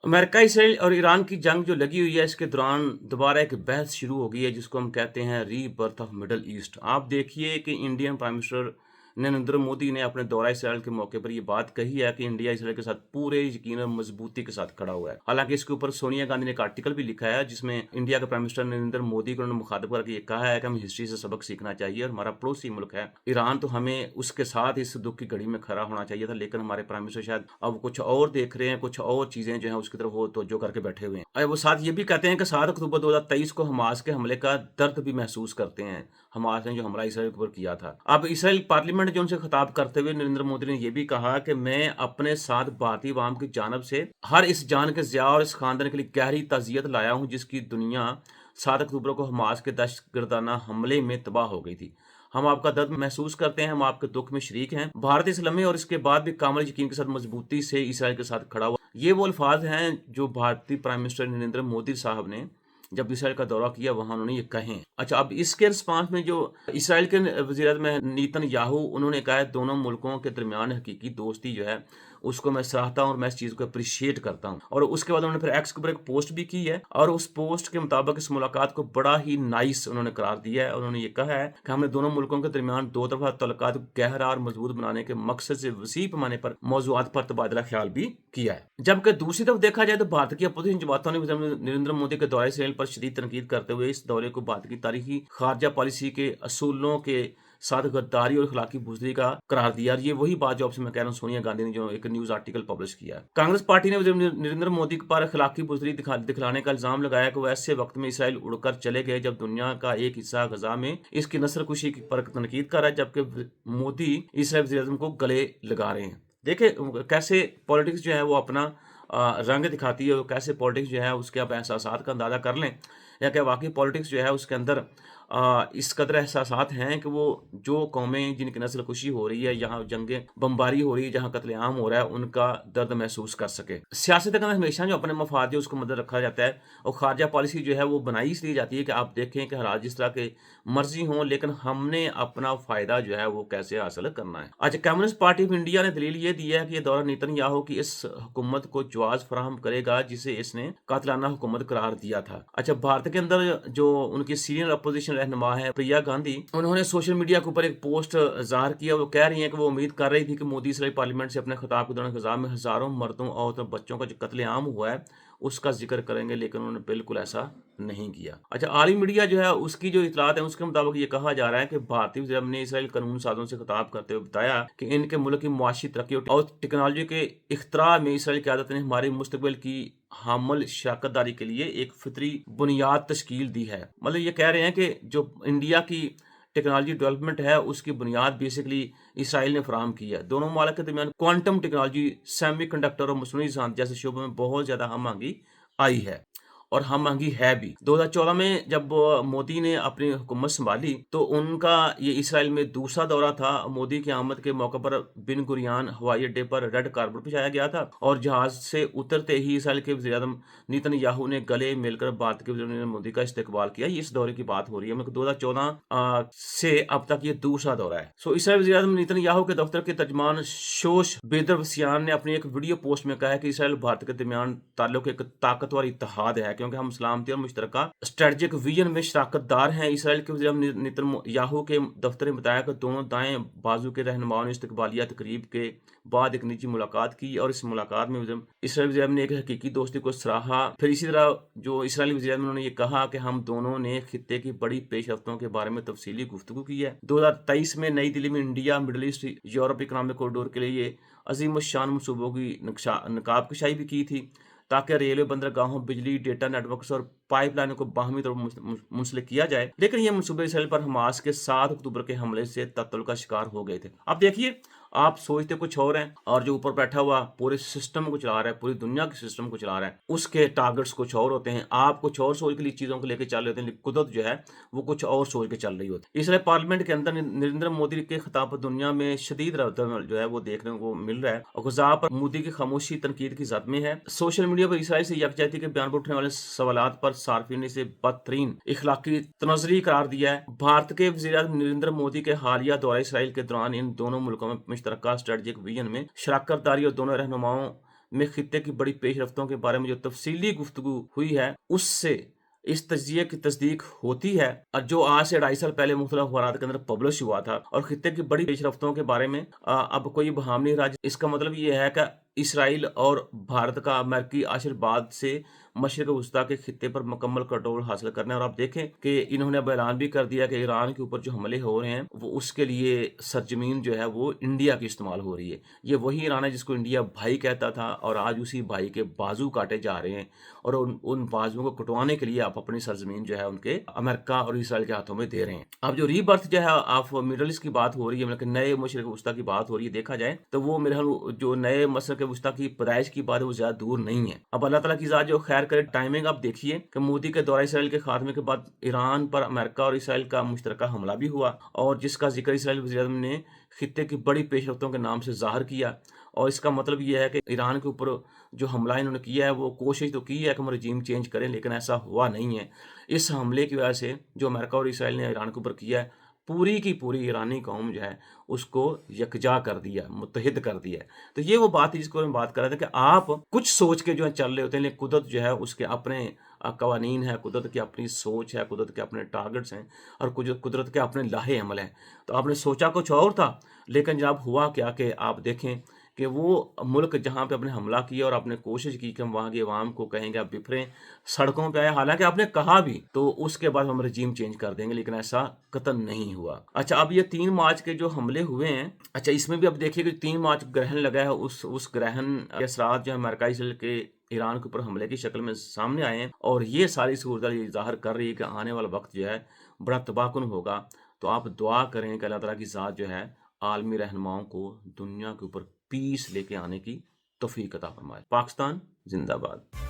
America, Israel और Iran की जंग जो लगी हुई है, इसके दौरान दोबारा एक बहस शुरू हो गई है जिसको हम कहते हैं रीबर्थ ऑफ मिडल ईस्ट। आप देखिए कि Indian prime minister Narendra Modi ने अपने दौरा इसराइल के मौके पर ये बात कही है कि इंडिया इसराइल के साथ पूरे यकीन और मजबूती के साथ खड़ा हुआ है। हालांकि इसके ऊपर सोनिया गांधी ने एक आर्टिकल भी लिखा है जिसमें इंडिया के प्राइम मिनिस्टर नरेंद्र मोदी को उन्होंने मुखातिब करके ये कहा है कि हमें हिस्ट्री से सबक सीखना चाहिए और हमारा पड़ोसी मुल्क है ईरान, तो हमें उसके साथ इस दुख की घड़ी में खड़ा होना चाहिए था। लेकिन हमारे प्राइम मिनिस्टर शायद अब कुछ और देख रहे हैं, कुछ और चीजें जो है उसकी तरफ वो तवज्जो करके बैठे हुए हैं। और वो साथ ये भी कहते हैं कि 7 अक्टूबर 2023 को हमास के हमले का दर्द भी महसूस करते हैं, हमास ने जो हमला इसराइल के ऊपर किया था। अब इसराइल पार्लियामेंट जो उनसे खिताब करते हुए नरेंद्र मोदी ने यह भी कहा कि मैं अपने साथ भारतीय अवाम की जानब से हर इस जान के ज़िया और इस खानदान के लिए गहरी ताज़ियत लाया हूं जिसकी दुनिया 7 अक्टूबर को हमास के दहशतगर्दाना हमले में तबाह हो गई थी। हम आपका दर्द महसूस करते हैं, हम आपके दुख में शरीक हैं। भारत इस लम्हे और इसके बाद भी कामिल यकीन के साथ मजबूती से इसराइल के साथ खड़ा हुआ। ये वो अल्फाज हैं जो भारतीय प्राइम मिनिस्टर नरेंद्र मोदी साहब ने जब इसराइल का दौरा किया वहां उन्होंने ये कहे। अच्छा, अब इसके रिस्पांस में जो इसराइल के वज़ीर में नेतन्याहू, उन्होंने कहा है दोनों मुल्कों के दरमियान हकीकी दोस्ती जो है उसको मैं सराहता हूं और मैं इस चीज को अप्रिशिएट करता हूं। और उसके बाद उन्होंने फिर एक्स के ऊपर एक पोस्ट भी की है और उस पोस्ट के मुताबिक इस मुलाकात को बड़ा ही नाइस उन्होंने करार दिया है। उन्होंने ये कहा है कि हमने दोनों मुल्कों के दरमियान दो तरफा तल्लुकात को गहरा और मजबूत बनाने के मकसद से वसी पैमाने पर मौज़ूआत पर तबादला ख्याल भी किया है। जबकि दूसरी तरफ देखा जाए तो भारत की अपोजिशन जमातों ने नरेंद्र मोदी के दौरे इसराइल पर शदीद तनकीद करते हुए इस दौरे को भारत की तारीखी खारजा पॉलिसी के असूलों के साथ गद्दारी और इखलाकी बुजदरी का करार दिया। और ये वही बात जो आपसे मैं कह रहा हूँ, सोनिया गांधी ने जो एक न्यूज आर्टिकल पब्लिश किया है। कांग्रेस पार्टी ने नरेंद्र मोदी पर इखलाकी बुजदरी दिखलाने का इल्जाम लगाया कि वो ऐसे वक्त में इसराइल उड़कर चले गए जब दुनिया का एक हिस्सा गजा में इसकी नस्लकुशी पर तनकीद कर रहा है, जबकि मोदी इसराइल वज़ीर-ए-आज़म को गले लगा रहे हैं। देखिए कैसे पॉलिटिक्स जो है वो अपना रंग दिखाती है, कैसे पॉलिटिक्स जो है उसके आप एहसासात का अंदाजा कर लें या क्या वाकई पॉलिटिक्स जो है उसके अंदर इस कदर एहसासात हैं कि वो जो कौमें जिनकी नस्ल खुशी हो रही है, यहाँ जंगें बमबारी हो रही है, जहाँ कत्लेआम हो रहा है, उनका दर्द महसूस कर सके। सियासत के अंदर हमेशा जो अपने मफाद है उसको मद्देनजर रखा जाता है और खारजा पॉलिसी जो है वो बनाई इसलिए जाती है कि आप देखें कि हालात जिस तरह के मर्जी हों, लेकिन हमने अपना फ़ायदा जो है वो कैसे हासिल करना है। अच्छा, कम्युनिस्ट पार्टी ऑफ इंडिया ने दलील ये दी है कि ये दौरा नेतन्याहू की इस हुकूमत को जवाज़ फराहम करेगा जिसे इसने कातिलाना हुकूमत करार दिया था। अच्छा, भारत के अंदर जो उनकी सीनियर अपोजिशन रहनुमा है प्रिया गांधी, उन्होंने सोशल मीडिया के ऊपर एक पोस्ट ज़ाहिर किया। वो कह रही हैं कि वो उम्मीद कर रही थी कि मोदी इसराइल पार्लियामेंट से अपने खिताब के दौरान गजा में हज़ारों मर्दों औरतों बच्चों का जो कत्लेआम हुआ है उसका जिक्र करेंगे, लेकिन उन्होंने बिल्कुल ऐसा नहीं किया। अच्छा, आली मीडिया जो है उसकी जो इतलात है उसके मुताबिक ये कहा जा रहा है कि भारतीय वज़ीर ने इसराइल कानून साजों से खिताब करते हुए बताया कि इनके मुल्क की मुआशी तरक्की और टेक्नोलॉजी के इख्तरा में इसराइल की आदत ने हमारी मुस्तकबिल की हामिल शराकतदारी के लिए एक फितरी बुनियाद तश्कील दी है। मतलब ये कह रहे हैं कि जो इंडिया की टेक्नोलॉजी डेवलपमेंट है उसकी बुनियाद बेसिकली इसराइल ने फराहम की है। दोनों मुमालिक के दरमियान क्वांटम टेक्नोलॉजी, सेमीकंडक्टर और मसनूई ज़राअत जैसे शोबों में बहुत ज़्यादा हम आंगी आई है और हम आंगी है भी। 2014 में जब मोदी ने अपनी हुकूमत संभाली तो उनका ये इसराइल में दूसरा दौरा था। मोदी की आमद के मौके पर बिन गुरियान हवाई अड्डे पर रेड कार्पेट बिछाया गया था और जहाज से उतरते ही इसराइल के वज़ीर-ए-आज़म नेतन्याहू ने गले मिलकर भारत के वज़ीर मोदी का इस्तकबाल किया। ये इस दौरे की बात हो रही है, मतलब 2014 से अब तक ये दूसरा दौरा है। सो इसराइल वज़ीर-ए-आज़म नेतन्याहू के दफ्तर के तर्जमान शोश बेदरवसियान ने अपनी एक वीडियो पोस्ट में कहा है कि इसराइल भारत के दरमियान ताल्लुक एक ताकतवर इत्तेहाद है क्योंकि हम सलामती और मुश्तरका स्ट्रेटजिक विजन में शराकतदार हैं। इसराइल के वज़ीर नेतन्याहू के दफ्तर ने बताया कि दोनों दाएं बाजू के रहनुमाओं ने इस्तकबालिया तकरीब के बाद एक निजी मुलाकात की और इस मुलाकात में इसराइल वज़ीर ने एक हकीकी दोस्ती को सराहा। फिर इसी तरह जो इसराइली वज़ीर उन्होंने ये कहा कि हम दोनों ने खित्ते की बड़ी पेशरफ्तों के बारे में तफसीली गुफ्तगू की है। 2023 में नई दिल्ली में India middle east Europe economic corridor के लिए अजीम शान मनसूबों की नकाब कशाई भी की थी ताकि रेलवे बंदरगाहों, बिजली, डेटा नेटवर्क्स और पाइपलाइनों को बाहमी तौर पर मुंसलिक किया जाए। लेकिन ये मनसूबे इसराइल पर हमास के 7 अक्टूबर के हमले से तत्तल का शिकार हो गए थे। अब देखिए, आप सोचते कुछ और हैं और जो ऊपर बैठा हुआ पूरे सिस्टम को चला रहा है, पूरी दुनिया के सिस्टम को चला रहा है, उसके टारगेट्स कुछ और होते हैं। आप कुछ और सोच के लिए चीज़ों को लेकर चल रहे होते हैं, कुदरत जो है वो कुछ और सोच के चल रही होती है। इसलिए पार्लियामेंट के अंदर नरेंद्र मोदी के खिताब पर दुनिया में शदीद रद्द जो है वो देखने को मिल रहा है और गजा पर मोदी की खामोशी तनकीद की जद में है। सोशल मीडिया पर इसराइल से यकजहती के बयान पर उठने वाले सवालात पर सार्फिन ने इसे बदतरीन इखलाकी तनज़री करार दिया है। भारत के वज़ीर-ए-आज़म नरेंद्र मोदी के हालिया दौरा इसराइल के दौरान इन दोनों मुल्कों में मुश्तरका स्ट्रेटजिक विजन में शराकतदारी और दोनों रहनुमाओं میں خطے کی بڑی پیش رفتوں کے بارے میں جو تفصیلی گفتگو ہوئی ہے اس سے اس تجزیے کی تصدیق ہوتی ہے، اور جو آج سے 2.5 سال پہلے مختلف اخبارات کے اندر پبلش ہوا تھا، اور خطے کی بڑی پیش رفتوں کے بارے میں اب کوئی بہام نہیں رہا۔ اس کا مطلب یہ ہے کہ اسرائیل اور بھارت کا امریکی آشرواد سے مشرق وسطیٰ کے خطے پر مکمل کنٹرول حاصل کرنا ہے۔ اور آپ دیکھیں کہ انہوں نے اب اعلان بھی کر دیا کہ ایران کے اوپر جو حملے ہو رہے ہیں وہ اس کے لیے سرزمین جو ہے وہ انڈیا کی استعمال ہو رہی ہے۔ یہ وہی ایران ہے جس کو انڈیا بھائی کہتا تھا، اور آج اسی بھائی کے بازو کاٹے جا رہے ہیں، اور ان بازوؤں کو کٹوانے کے لیے آپ اپنی سرزمین جو ہے ان کے امریکہ اور اسرائیل کے ہاتھوں میں دے رہے ہیں۔ اب جو ری برتھ جو ہے آپ مڈل ایسٹ کی بات ہو رہی ہے، مطلب کہ نئے مشرق وسطیٰ کی بات ہو رہی ہے، دیکھا جائے تو وہ میرے خیال جو نئے مشرق وسطیٰ کی پیدائش کی بات ہے وہ زیادہ دور نہیں ہے۔ اب اللہ تعالیٰ کی ذات جو خیر کرے، ٹائمنگ آپ دیکھیے کہ مودی کے دورہ اسرائیل کے خاتمے کے بعد ایران پر امریکہ اور اسرائیل کا مشترکہ حملہ بھی ہوا، اور جس کا ذکر اسرائیل وزیر اعظم نے خطے کی بڑی پیش رفتوں کے نام سے ظاہر کیا۔ اور اس کا مطلب یہ ہے کہ ایران کے اوپر جو حملہ انہوں نے کیا ہے وہ کوشش تو کی ہے کہ ہم رجیم چینج کریں، لیکن ایسا ہوا نہیں ہے۔ اس حملے کی وجہ سے جو امریکہ اور اسرائیل نے ایران کے اوپر کیا ہے، پوری کی پوری ایرانی قوم جو ہے اس کو یکجا کر دیا، متحد کر دیا ہے۔ تو یہ وہ بات ہے جس کو میں بات کر رہا تھا کہ آپ کچھ سوچ کے جو ہے چل رہے ہوتے ہیں، لیکن قدرت جو ہے اس کے اپنے قوانین ہے، قدرت کی اپنی سوچ ہے، قدرت کے اپنے ٹارگٹس ہیں، اور قدرت کے اپنے لاہے عمل ہیں۔ تو آپ نے سوچا کچھ اور تھا، لیکن جب ہوا کیا کہ آپ دیکھیں کہ وہ ملک جہاں پہ اپنے حملہ کیا اور آپ نے کوشش کی کہ ہم وہاں کی عوام کو کہیں گے آپ بفریں، سڑکوں پہ آئے، حالانکہ آپ نے کہا بھی تو اس کے بعد ہم رجیم چینج کر دیں گے، لیکن ایسا قطعاً نہیں ہوا۔ اچھا، اب یہ 3 مارچ کے جو حملے ہوئے ہیں، اچھا اس میں بھی اب دیکھیے کہ 3 مارچ گرہن لگا ہے، اس گرہن کے اثرات جو ہے امریکہ اسرائیل کے ایران کے اوپر حملے کی شکل میں سامنے آئے ہیں، اور یہ ساری صورتحال یہ ظاہر کر رہی ہے کہ آنے والا وقت جو ہے بڑا تباہ کن ہوگا۔ تو آپ دعا کریں کہ اللہ تعالیٰ کی ذات جو ہے عالمی رہنماؤں کو دنیا کے اوپر پیس لے کے آنے کی توفیق عطا فرمائے۔ پاکستان زندہ باد۔